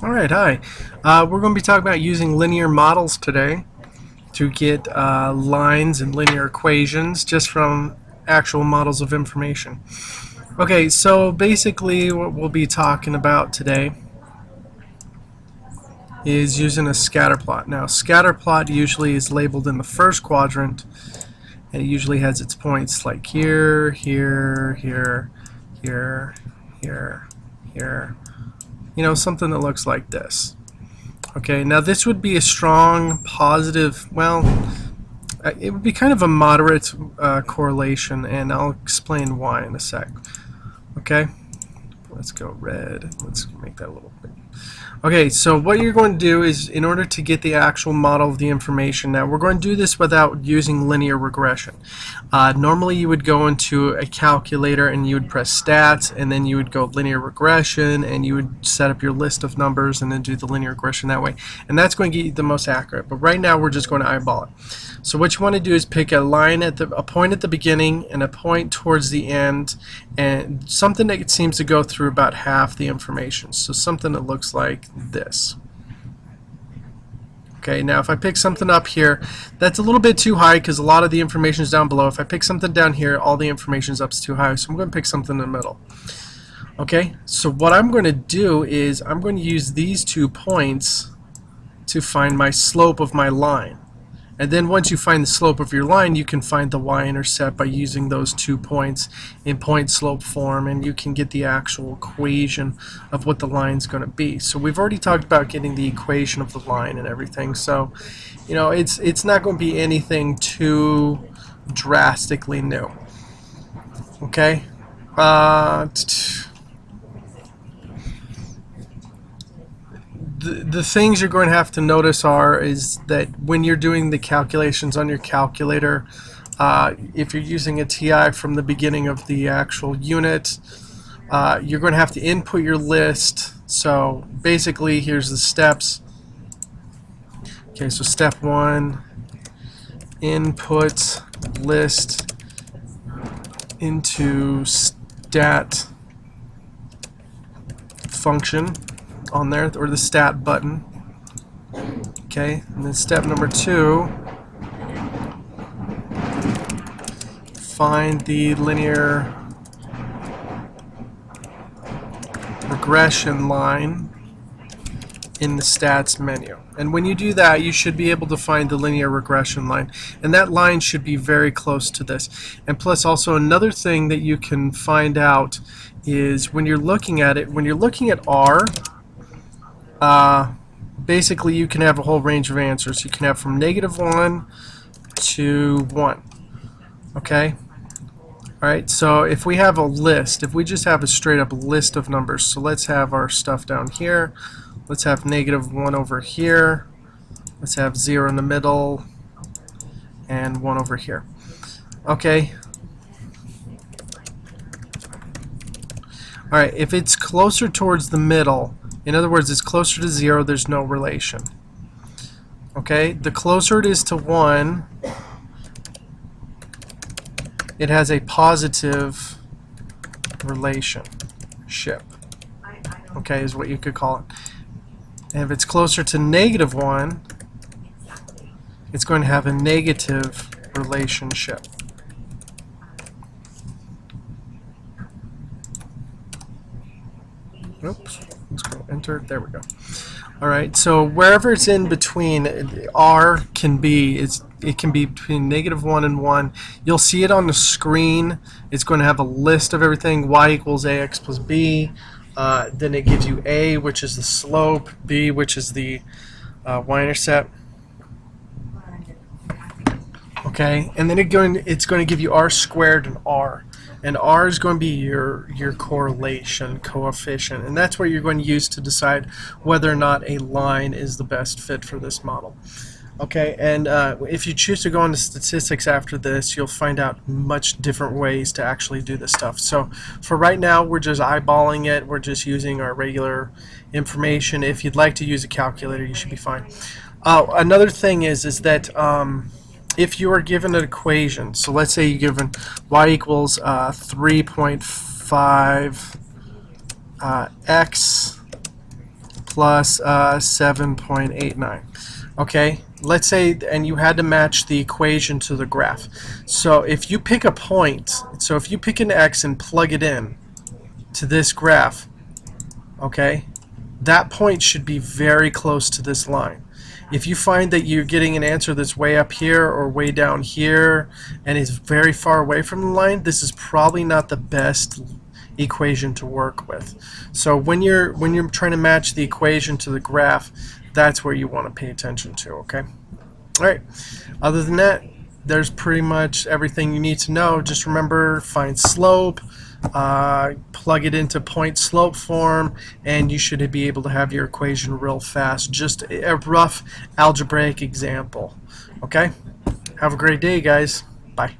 Alright, hi. We're going to be talking about using linear models today to get lines and linear equations just from actual models of information. Okay, so basically what we'll be talking about today is using a scatter plot. Now, scatter plot usually is labeled in the first quadrant, and it usually has its points like here, here, here, here, here, here. You know, something that looks like this. Okay, now this would be a strong positive, well, it would be kind of a moderate correlation, and I'll explain why in a sec. Okay, let's go red. Let's make that a little bit. Okay, so what you're going to do is, in order to get the actual model of the information, now we're going to do this without using linear regression. Normally you would go into a calculator and you would press stats, and then you would go linear regression, and you would set up your list of numbers and then do the linear regression that way. And that's going to get you the most accurate. But right now we're just going to eyeball it. So what you want to do is pick a line at a point at the beginning and a point towards the end, and something that seems to go through about half the information. So something that looks like this. Okay, now if I pick something up here, that's a little bit too high because a lot of the information is down below. If I pick something down here, all the information is up too high, so I'm going to pick something in the middle. Okay, so what I'm going to do is I'm going to use these 2 points to find my slope of my line. And then once you find the slope of your line, you can find the y-intercept by using those 2 points in point-slope form, and you can get the actual equation of what the line's going to be. So we've already talked about getting the equation of the line and everything. So, you know, it's not going to be anything too drastically new. Okay. The things you're going to have to notice is that when you're doing the calculations on your calculator, if you're using a TI from the beginning of the actual unit, you're going to have to input your list. So basically, here's the steps. Okay, so step 1, input list into stat function on there, or the stat button. Okay, and then step number 2, find the linear regression line in the stats menu. And when you do that, you should be able to find the linear regression line, and that line should be very close to this. And plus, also another thing that you can find out is when you're looking at it, when you're looking at R, basically you can have a whole range of answers. You can have from -1 to 1. Okay? Alright, so if we have a list, if we just have a straight up list of numbers, so let's have our stuff down here. Let's have -1 over here. Let's have 0 in the middle, and 1 over here. Okay? Alright, if it's closer towards the middle, in other words, it's closer to 0, there's no relation. Okay, the closer it is to 1, it has a positive relationship. Okay, is what you could call it. And if it's closer to -1, it's going to have a negative relationship. Oops. Let's go enter. There we go. All right. So wherever it's in between, R can be it can be between -1 and 1. You'll see it on the screen. It's going to have a list of everything. Y equals ax plus b. Then it gives you a, which is the slope, b, which is the y-intercept. Okay, and then it's going to give you r squared and r. And r is going to be your correlation coefficient, and that's what you're going to use to decide whether or not a line is the best fit for this model. Okay, and if you choose to go into statistics after this, you'll find out much different ways to actually do this stuff. So for right now, we're just eyeballing it. We're just using our regular information. If you'd like to use a calculator, you should be fine. Another thing is that if you are given an equation, so let's say you're given y equals 3.5 x plus 7.89. Okay, let's say, and you had to match the equation to the graph. So if you pick a point, so if you pick an x and plug it in to this graph, okay, that point should be very close to this line. If you find that you're getting an answer that's way up here or way down here and is very far away from the line, this is probably not the best equation to work with. So when you're trying to match the equation to the graph, that's where you want to pay attention to, okay? All right. Other than that, there's pretty much everything you need to know. Just remember, find slope, plug it into point slope form, and you should be able to have your equation real fast. Just a rough algebraic example. Okay? Have a great day, guys. Bye.